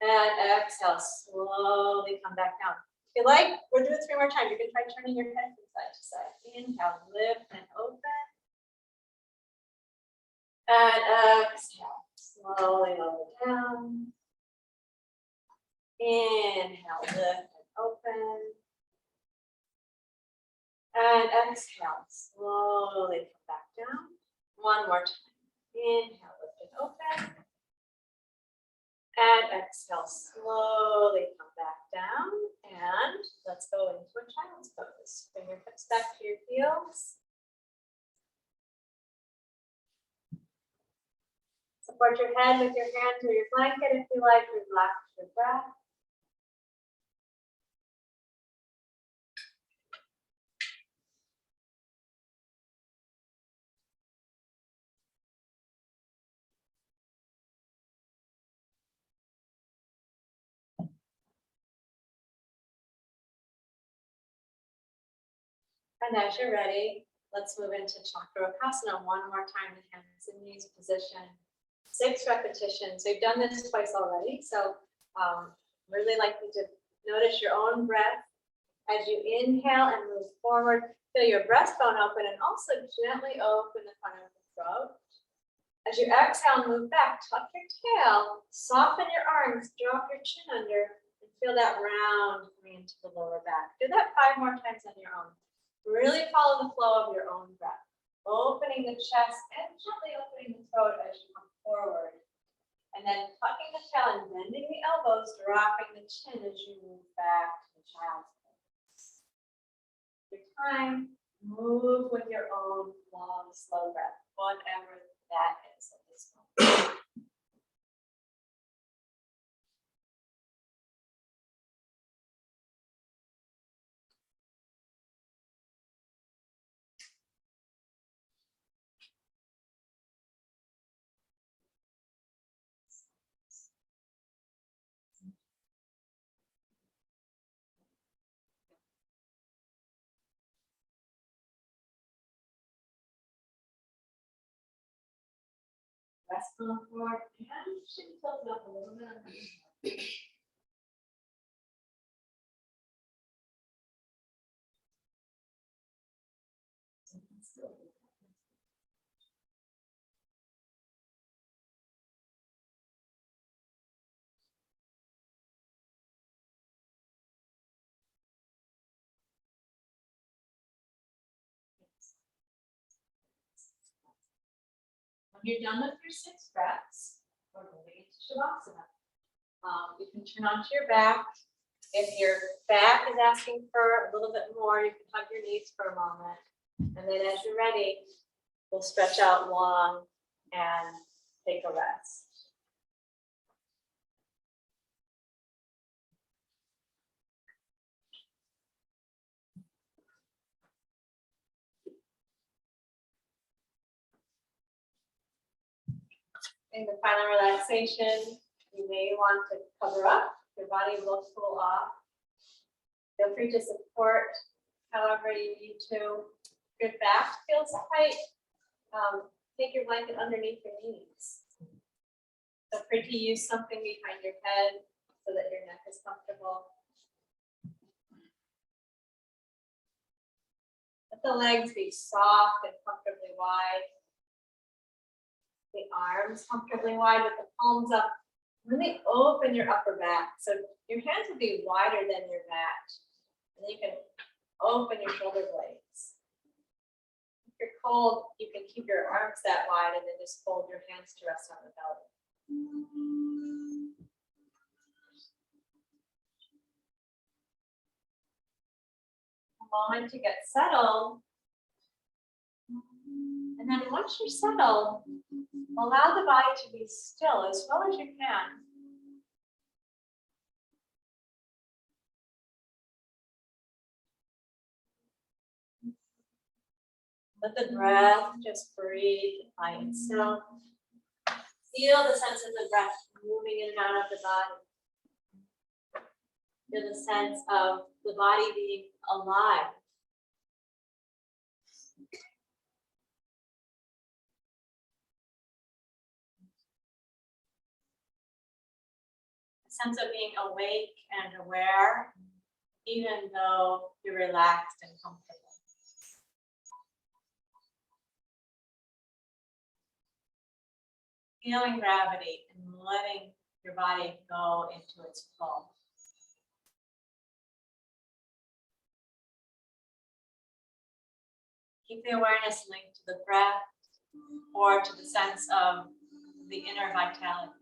And exhale, slowly come back down. If you like, we'll do it 3 more times. You can try turning your head from side to side. Inhale, lift and open. And exhale, slowly lower down. Inhale, lift and open. And exhale, slowly come back down. One more time. Inhale, lift and open. And exhale, slowly come back down. And let's go into a child's pose. Bring your hips back to your heels. Support your head with your hands or your blanket if you like. Relax your breath. And as you're ready, let's move into Chakravakasana one more time. The hands in knees position. 6 repetitions. We've done this twice already, so really like you to notice your own breath as you inhale and move forward. Feel your breastbone open and also gently open the front of the throat. As you exhale, move back. Tuck your tail. Soften your arms. Drop your chin under and feel that round coming into the lower back. Do that 5 more times on your own. Really follow the flow of your own breath. Opening the chest and gently opening the throat as you come forward. And then tucking the tail and bending the elbows, dropping the chin as you move back to the child's pose. Your time, move with your own long, slow breath, whatever that is at this moment. Rest on the floor and should tilt it up a little bit. When you're done with your 6 breaths, we're moving into Shavasana. You can turn onto your back. If your back is asking for a little bit more, you can hug your knees for a moment. And then as you're ready, we'll stretch out long and take a rest. In the final relaxation, you may want to cover up. Your body will cool off. Feel free to support however you need to. Your back feels tight. Take your blanket underneath your knees. Feel free to use something behind your head so that your neck is comfortable. Let the legs be soft and comfortably wide. The arms comfortably wide with the palms up. Really open your upper back. So your hands will be wider than your mat. And then you can open your shoulder blades. If you're cold, you can keep your arms that wide and then just fold your hands to rest on the belly. A moment to get settled. And then once you're settled, allow the body to be still as well as you can. Let the breath just breathe by itself. Feel the sense of the breath moving in and out of the body. Feel the sense of the body being alive. A sense of being awake and aware, even though you're relaxed and comfortable. Feeling gravity and letting your body go into its flow. Keep the awareness linked to the breath or to the sense of the inner vitality.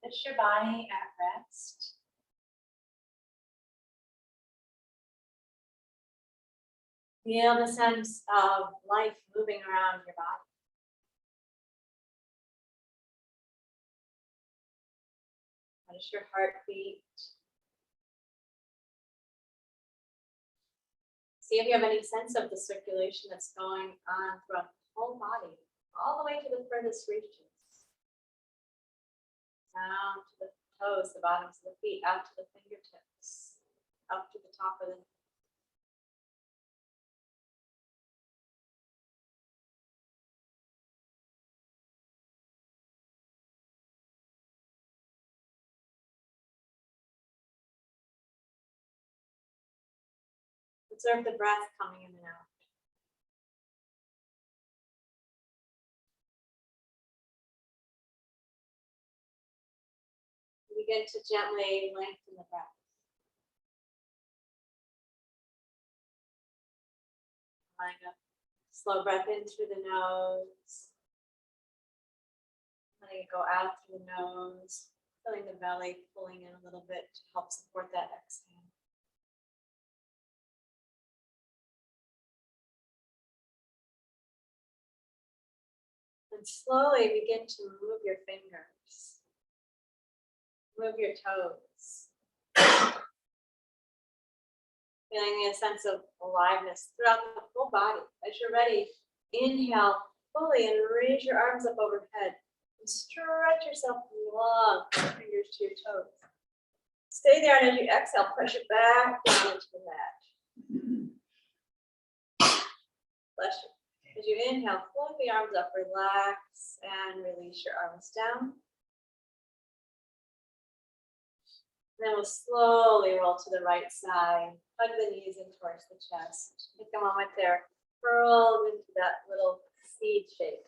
Is your body at rest? Feel the sense of life moving around your body. What is your heartbeat? See if you have any sense of the circulation that's going on throughout the whole body, all the way to the furthest reaches. Down to the toes, the bottoms of the feet, out to the fingertips, up to the top of the observe the breath coming in and out. Begin to gently lengthen the breath. Applying a slow breath in through the nose. Letting it go out through the nose. Filling the belly, pulling in a little bit to help support that exhale. And slowly begin to move your fingers. Move your toes. Feeling a sense of aliveness throughout the whole body. As you're ready, inhale fully and raise your arms up overhead. And stretch yourself long from your fingers to your toes. Stay there, and as you exhale, press it back down into the mat. Bless you. As you inhale, float the arms up, relax, and release your arms down. Then we'll slowly roll to the right side. Hug the knees in towards the chest. Take a moment there. Curl into that little seed shape.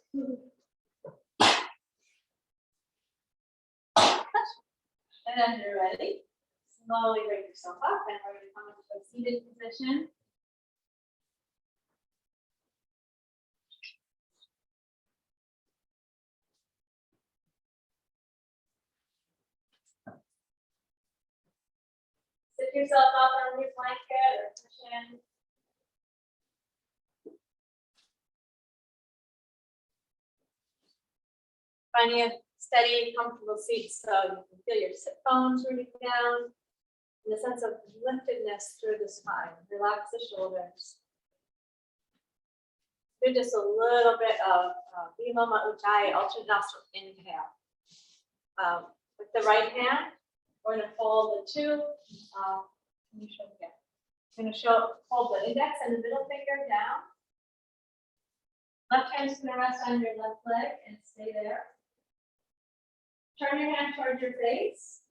And then you're ready. Slowly bring yourself up, and we're going to come into a seated position. Sit yourself up on your blanket or cushion. Finding a steady, comfortable seat so you can feel your sit bones rooting down and the sense of liftedness through the spine. Relax the shoulders. Do just a little bit of Viniyoga Ujjayi alternate nostril inhale. With the right hand, we're going to fold the two. Can you show again? I'm going to hold the index and the middle finger down. Left hand's going to rest on your left leg and stay there. Turn your hand towards your face.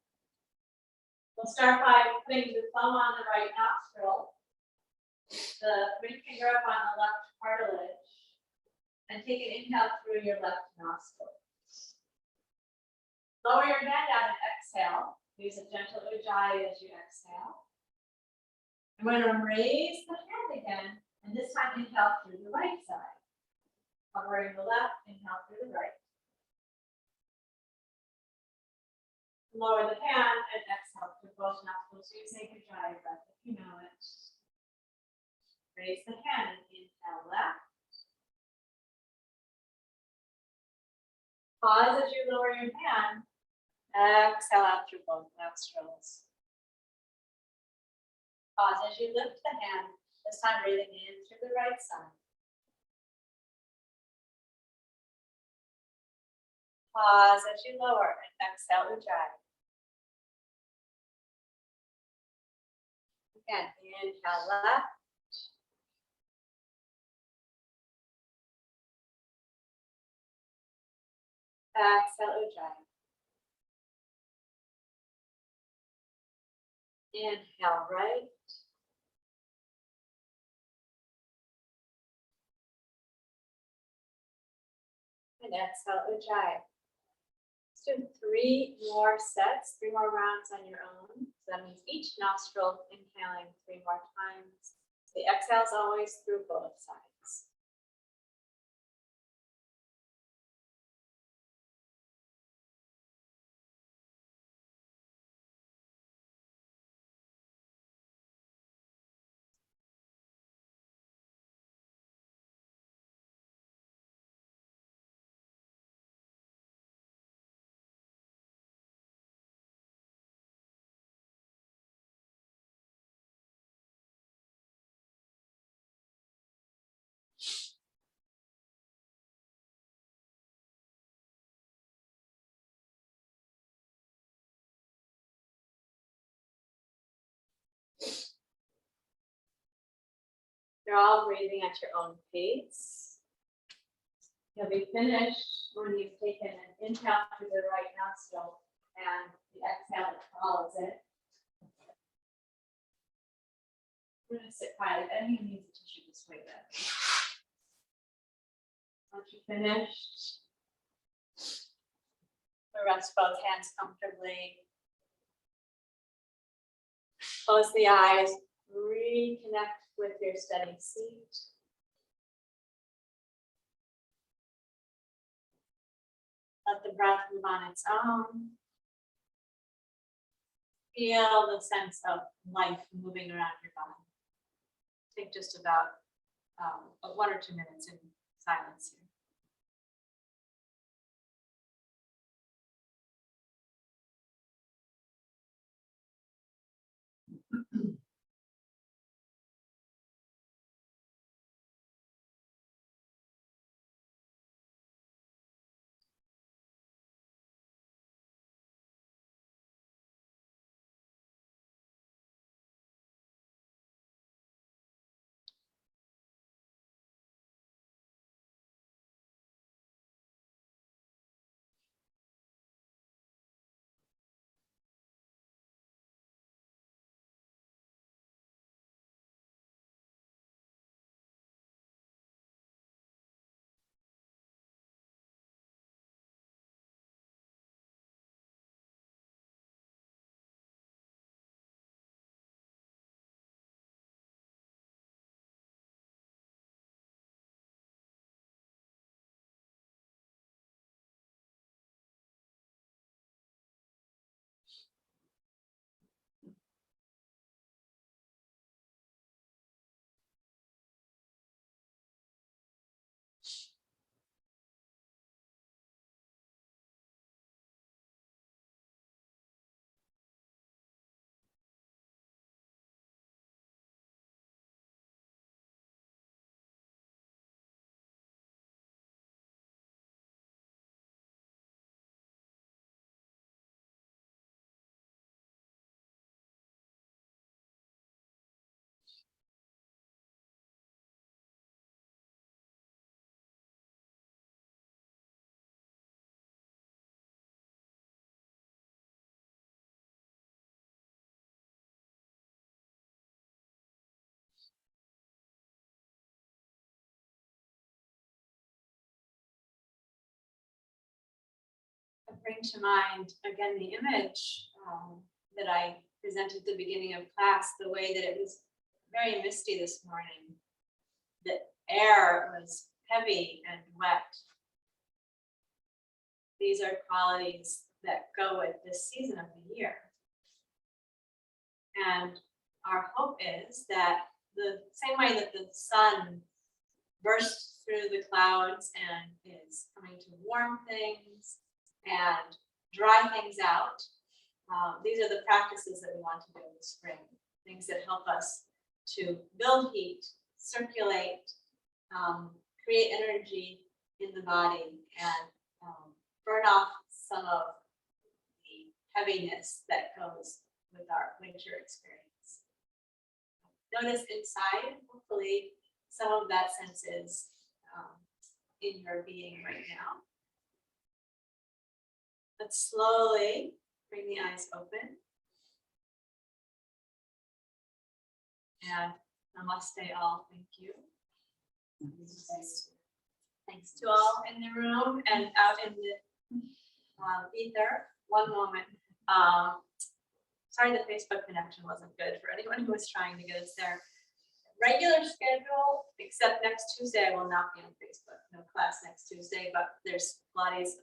We'll start by putting the thumb on the right nostril, the ring finger up on the left cartilage, and take an inhale through your left nostril. Lower your hand down and exhale. Use a gentle ujjayi as you exhale. I'm going to raise the hand again, and this time inhale through the right side. Covering the left, inhale through the right. Lower the hand and exhale through both nostrils using ujjayi breath if you know it. Raise the hand and inhale left. Pause as you lower your hand. Exhale out through both nostrils. Pause as you lift the hand, this time breathing in through the right side. Pause as you lower and exhale ujjayi. Again, inhale left. Exhale ujjayi. Inhale right. And exhale ujjayi. Let's do 3 more sets, 3 more rounds on your own. So that means each nostril inhaling 3 more times. The exhale is always through both sides. You're all breathing at your own pace. You'll be finished when you've taken an inhale through the right nostril and the exhale that follows it. We're gonna sit quietly. I think you need the tissue this way then. Once you're finished, rest both hands comfortably. Close the eyes, reconnect with your steady seat. Let the breath move on its own. Feel the sense of life moving around your body. Take just about 1 or 2 minutes in silence here. Bring to mind again the image that I presented at the beginning of class, the way that it was very misty this morning. The air was heavy and wet. These are qualities that go with this season of the year. And our hope is that the same way that the sun bursts through the clouds and is coming to warm things and dry things out. These are the practices that we want to do in the spring, things that help us to build heat, circulate, create energy in the body, and burn off some of the heaviness that goes with our winter experience. Notice inside, hopefully some of that sense is in your being right now. Let's slowly bring the eyes open. And namaste all, thank you. Thanks to all in the room and out in the ether. One moment. Sorry the Facebook connection wasn't good for anyone who was trying to get us there. Regular schedule, except next Tuesday, I will not be on Facebook. No class next Tuesday, but there's Pilates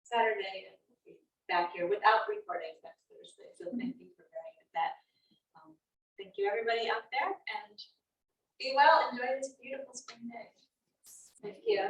Saturday, and we'll be back here without recording next Thursday. So thank you for bearing with that. Thank you, everybody out there, and be well. Enjoy this beautiful spring day. Thank you.